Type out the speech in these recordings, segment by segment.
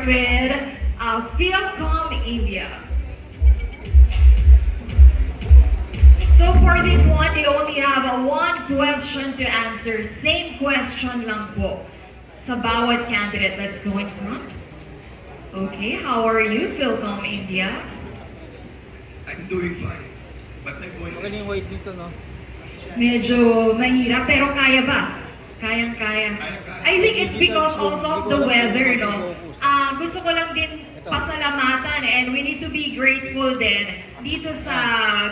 start with Philcom India. So for this one, you only have one question to answer. Same question lang po sa bawat candidate. Let's go in front. Okay, how are you, Philcom India? I'm doing fine. But my voice Okay na yung is... weight dito, no? Medyo mahirap, pero kaya ba? Kayang-kaya. Kaya-kaya. I think it's because also of the weather, no? Gusto ko lang din pasalamatan and we need to be grateful din dito sa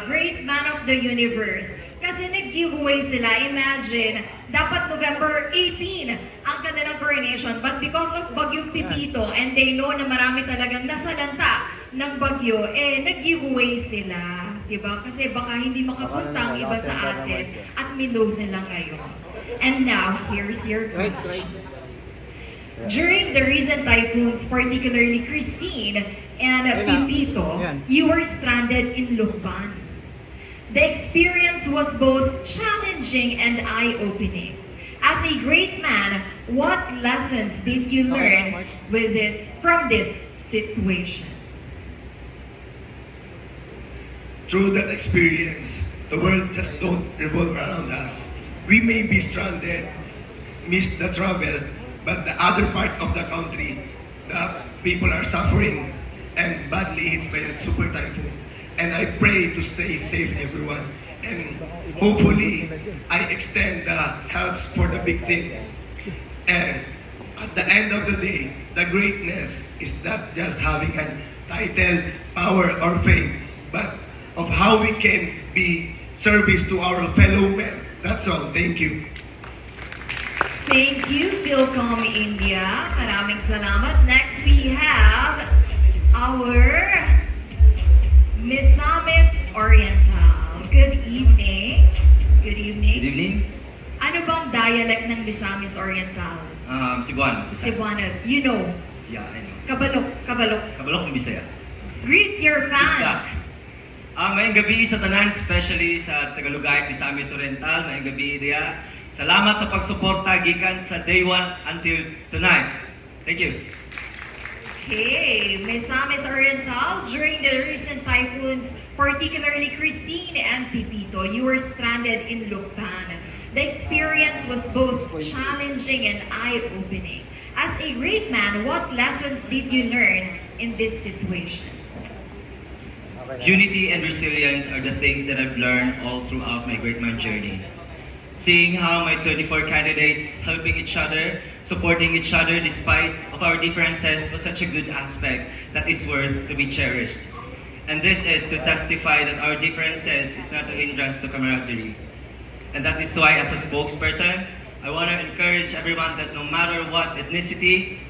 Great Man of the Universe. Kasi nag-giveaway sila. Imagine, dapat November 18 ang kanilang coronation. But because of Bagyong Pipito and they know na marami talagang nasalanta ng bagyo, nag-giveaway sila. Diba? Kasi baka hindi makapunta ang iba sa atin at minode na lang ngayon. And now, here's your Right, question. right. During the recent typhoons, particularly Christine and Pipito, Ayan. you were stranded in Lukban. The experience was both challenging and eye-opening. As a great man, what lessons did you learn from this situation? Through that experience, the world just don't revolve around us. We may be stranded, miss the travel, but the other part of the country, the people are suffering and badly hit by that super typhoon. And I pray to stay safe, everyone. And hopefully, I extend the helps for the victim. And at the end of the day, the greatness is not just having a title, power, or fame, but of how we can be service to our fellow men. That's all. Thank you. Thank you, Philcom India. Maraming salamat. Next, we have our Misamis Oriental. Good evening. Good evening. Good evening. Ano bang dialect ng Misamis Oriental? Cebuano. Bisaya. Cebuano. You know. Yeah, I know. Kabalok. Kabalok. Kabalok ng Bisaya. Greet your fans. Mayang gabi sa tanan, especially sa Tagalogay, Misamis Oriental. Mayang gabi diya. Salamat sa pagsuporta gikan sa day 1 until tonight. Thank you. Okay, Misamis Oriental, during the recent typhoons, particularly Christine and Pipito, you were stranded in Lukban. The experience was both challenging and eye-opening. As a great man, what lessons did you learn in this situation? Unity and resilience are the things that I've learned all throughout my great man journey. Seeing how my 24 candidates helping each other, supporting each other despite of our differences was such a good aspect that is worth to be cherished. And this is to testify that our differences is not a hindrance to camaraderie. And that is why as a spokesperson, I want to encourage everyone that no matter what ethnicity,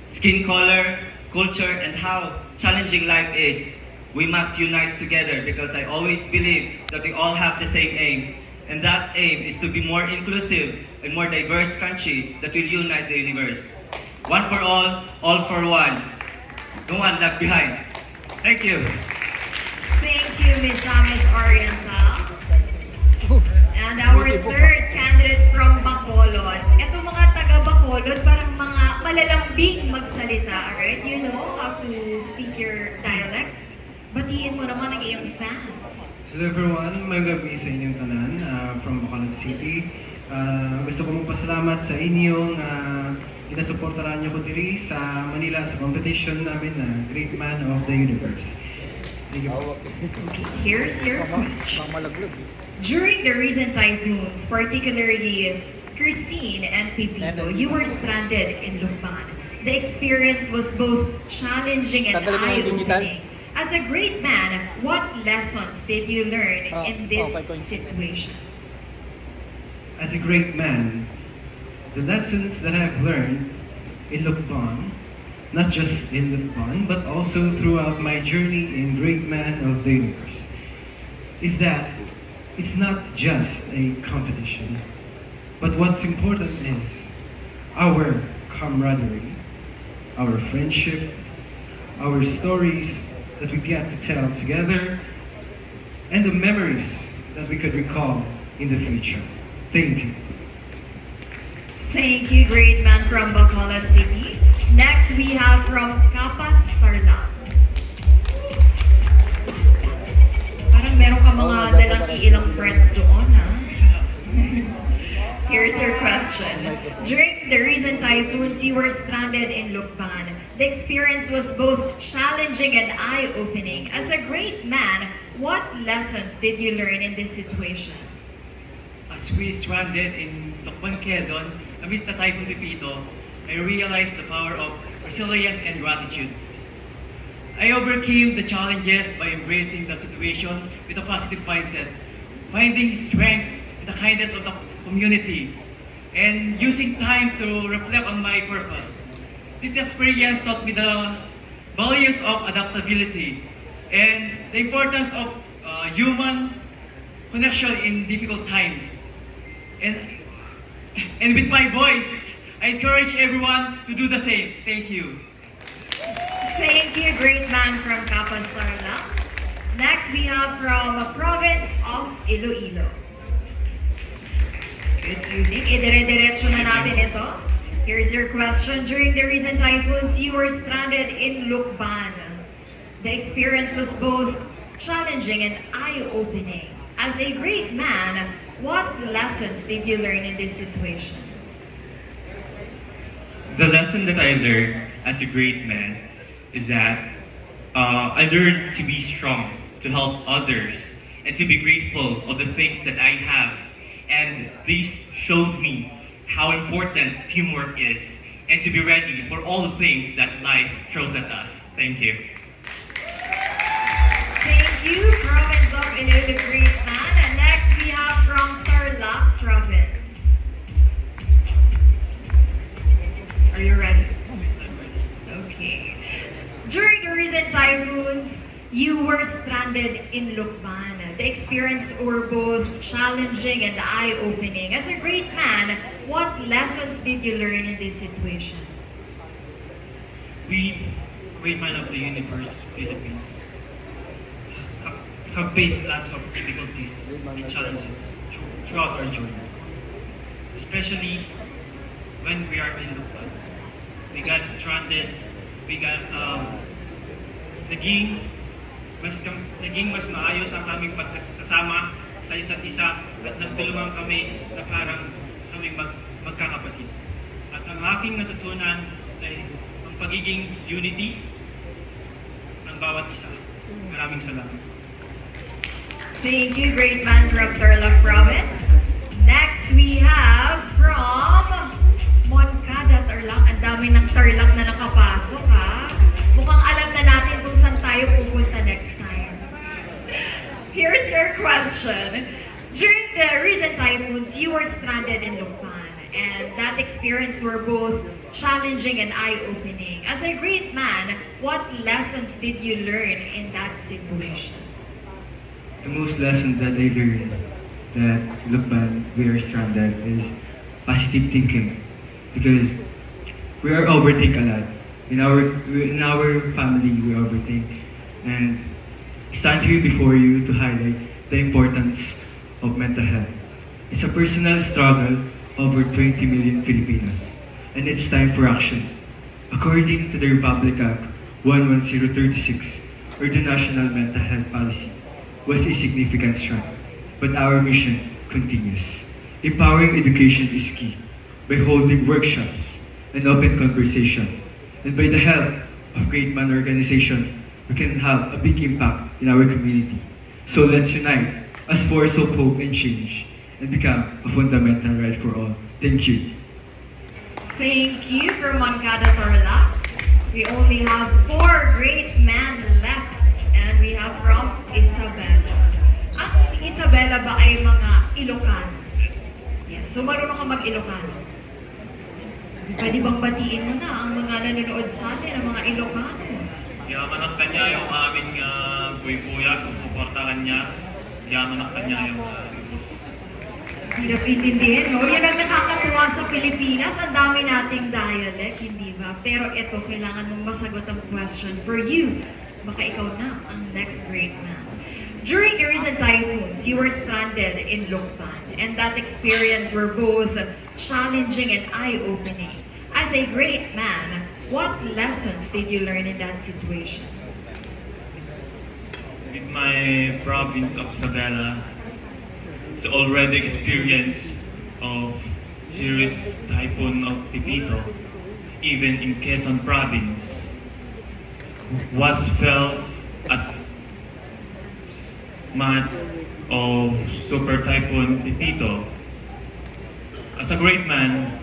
skin color, culture, and how challenging life is, we must unite together because I always believe that we all have the same aim. And that aim is to be more inclusive and more diverse country that will unite the universe. One for all for one. No one left behind. Thank you. Thank you, Misamis Oriental. And our third candidate from Bacolod. Itong mga taga Bacolod, parang mga malalambing magsalita, right? You know how to speak your dialect. Batiin mo naman ang iyong fans. Hello everyone, magandang gabi sa inyong tanan from Bacolod City. Gusto ko magpasalamat sa inyong inasuportaran niyo ko diri sa Manila sa competition namin na Great Man of the Universe. Thank you. Okay, here's your question. Malaglag. During the recent typhoons, particularly Christine and Pipito, you were stranded in Lukban. The experience was both challenging and Tanggalin mo yung digital. eye-opening. As a great man, what lessons did you learn in this situation? As a great man, the lessons that I've learned in Lukban, not just in Lukban, but also throughout my journey in Great Man of the Universe, is that it's not just a competition, but what's important is our camaraderie, our friendship, our stories that we get to tell together, and the memories that we could recall in the future. Thank you. Thank you, great man from Bacolod City. Next, we have from Kapas Tarlac. Parang meron ka mga dalang ilang friends doon, ha? Here's your question. During the recent typhoons, you were stranded in Lukban. The experience was both challenging and eye-opening. As a great man, what lessons did you learn in this situation? As we stranded in Tocpan, Quezon, amidst the Typhoon Pipito, I realized the power of resilience and gratitude. I overcame the challenges by embracing the situation with a positive mindset, finding strength in the kindness of the community, and using time to reflect on my purpose. This experience taught me the values of adaptability and the importance of human connection in difficult times. And with my voice, I encourage everyone to do the same. Thank you. Thank you, great man from Kapas Tarlac. Next, we have from province of Iloilo. Good evening. Idire-diretso na natin ito. Here's your question. During the recent typhoons, you were stranded in Lukban. The experience was both challenging and eye-opening. As a great man, what lessons did you learn in this situation? The lesson that I learned as a great man is that I learned to be strong, to help others, and to be grateful of the things that I have. And this showed me how important teamwork is, and to be ready for all the things that life throws at us. Thank you. Thank you, province of Iloilo, great man. And next, we have from Tarlac province. Are you ready? Okay. During the recent typhoons, you were stranded in Lukban. The experience were both challenging and eye-opening. As a great man, what lessons did you learn in this situation? We, great man of the universe, Philippines, have faced lots of difficulties and challenges throughout our journey. Especially when we are in Lukban. We got stranded, we got naging mas maayos ang aming pagkasasama sa isa't isa at nagtulungan kami na parang kaming magkakapatid. At ang aking natutunan ay ang pagiging unity ng bawat isa. Maraming salamat. Thank you, great man from Tarlac province. Next, we have from Moncada, Tarlac. Ang dami ng Tarlac na nakapasok, ha? Mukhang alam na natin kung saan tayo pupunta next time. Here's your question. During the recent typhoons, you were stranded in Lukban, and that experience were both challenging and eye-opening. As a great man, what lessons did you learn in that situation? The most lesson that I learned that Lukban, we are stranded, is positive thinking. Because we are overthink a lot. In our family, we overthink. And I stand here before you to highlight the importance of mental health. It's a personal struggle over 20 million Filipinos. And it's time for action. According to the Republic Act 11036, or the National Mental Health Policy, was a significant stride. But our mission continues. Empowering education is key. By holding workshops and open conversation, and by the help of Great Man Organization, we can have a big impact in our community. So let's unite as force of hope and change, and become a fundamental right for all. Thank you. Thank you from Moncada, Tarlac. We only have 4 great men left, and we have from Isabela. Ang Isabela ba ay mga Ilocano? Yes. So marunong ka mag-Ilocano? Pwede bang batiin mo na ang mga nanonood sa atin, ang mga Ilocanos? Yaman ang kanya yung aming kuya-kuya, susuportahan niya. Yaman ang kanya yung bus. Hirap intindihin, no? Yan ang nakakatuwa sa Pilipinas. Ang dami nating dialect, hindi ba? Pero ito, kailangan mong masagot ang question for you. Baka ikaw na ang next great man. During the recent typhoons, you were stranded in Lukban, and that experience were both challenging and eye-opening. As a great man, what lessons did you learn in that situation? With my province of Isabela, it's already experience of serious typhoon of Pipito, even in Quezon province, was felt at month of Super Typhoon Pipito. As a great man,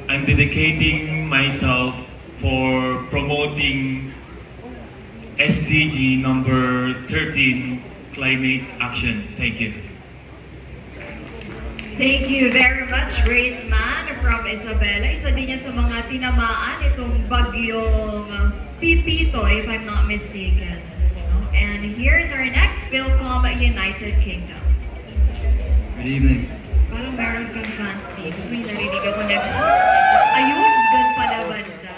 I'm dedicating myself for promoting SDG number 13, climate action. Thank you. Thank you very much, great man from Isabela. Isa din yan sa mga tinamaan itong bagyong Pipito, if I'm not mistaken. And here's our next Philcom United Kingdom. Good evening. Parang meron kang fans dito. May narinig ako na, ayun, dun pala banda.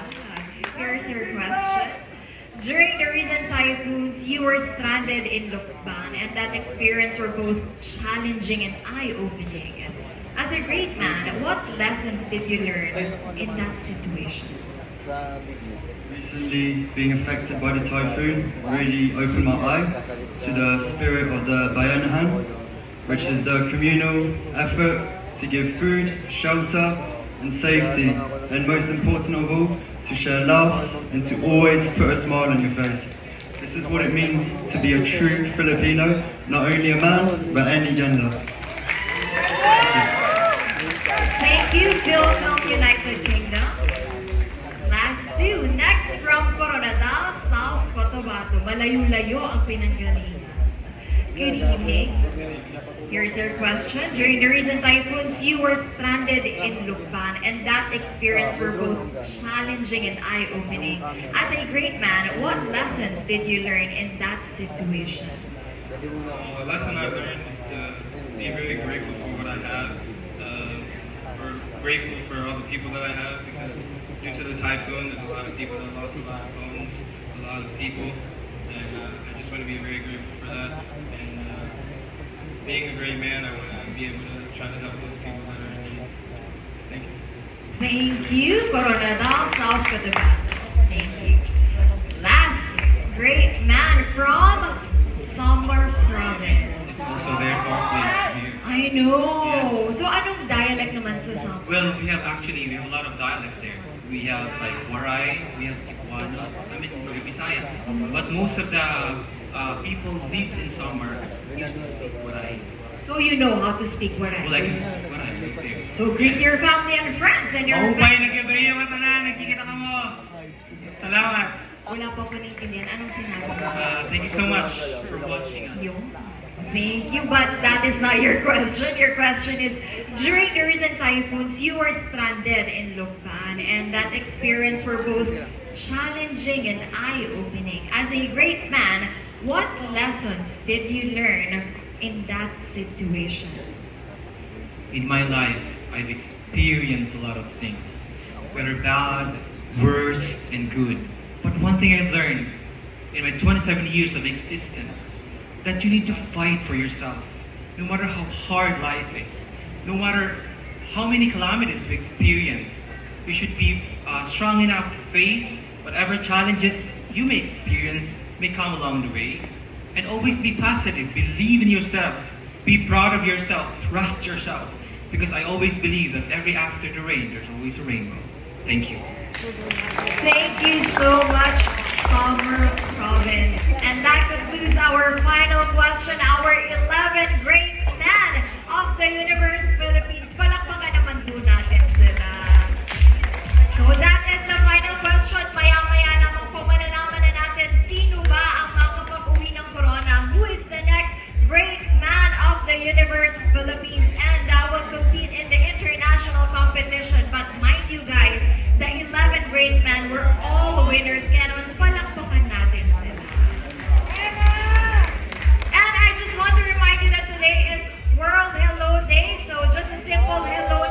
Here's your question. During the recent typhoons, you were stranded in Lukban, and that experience were both challenging and eye-opening. As a great man, what lessons did you learn in that situation? Recently, being affected by the typhoon really opened my eye to the spirit of the Bayanihan, which is the communal effort to give food, shelter, and safety, and most important of all, to share laughs and to always put a smile on your face. This is what it means to be a true Filipino, not only a man, but any gender. Thank you, Philcom United Kingdom. Last two. Next from Coronadal, South Cotabato. Malayo-layo ang pinanggalingan. Good evening. Here's your question. During the recent typhoons, you were stranded in Lukban, and that experience were both challenging and eye-opening. As a great man, what lessons did you learn in that situation? A lesson I've learned is to be very grateful for what I have. Grateful for all the people that I have, because due to the typhoon, there's a lot of people that lost a lot of homes, a lot of people, and I just want to be very grateful for that. And being a great man, I want to be able to try to help those people that are in need. Thank you. Thank you, Coronadal, South Cotabato. Thank you. Last great man from Samar Province. It's also their place here. I know. So anong dialect naman sa Samar? Well, we have a lot of dialects there. We have like Waray, we have Cebuanos, Bisaya. But most of the people lives in summer used to speak Waray. So you know how to speak Well, I Waray. can speak Waray right there. So greet your family and friends and your Mahupay na gabi yung matanan, nagkikita ka mo. Salamat. Wala pa ko naintindihan. Anong sinabi mo? Thank you so much for watching us. Yung? Thank you, but that is not your question. Your question is, during the recent typhoons, you were stranded in Lukban, and that experience were both challenging and eye-opening. As a great man, what lessons did you learn in that situation? In my life, I've experienced a lot of things, whether bad, worse, and good. But one thing I've learned in my 27 years of existence, that you need to fight for yourself. No matter how hard life is, no matter how many calamities we experience, you should be strong enough to face whatever challenges you may experience may come along the way. And always be positive, believe in yourself, be proud of yourself, trust yourself. Because I always believe that every after the rain, there's always a rainbow. Thank you. Thank you so much, Samar Province. And that concludes our final question, our 11 great men of the Universe Philippines. Palakpakan naman po natin sila. So that is the final question. Maya-maya naman po malalaman na natin sino ba ang makakapag-uwi ng corona. Who is the next great man of the Universe Philippines and will compete in the international competition. But mind you guys, the 11 great men were all winners. Kaya naman palakpakan natin sila. And I just want to remind you that today is World Hello Day. So just a simple hello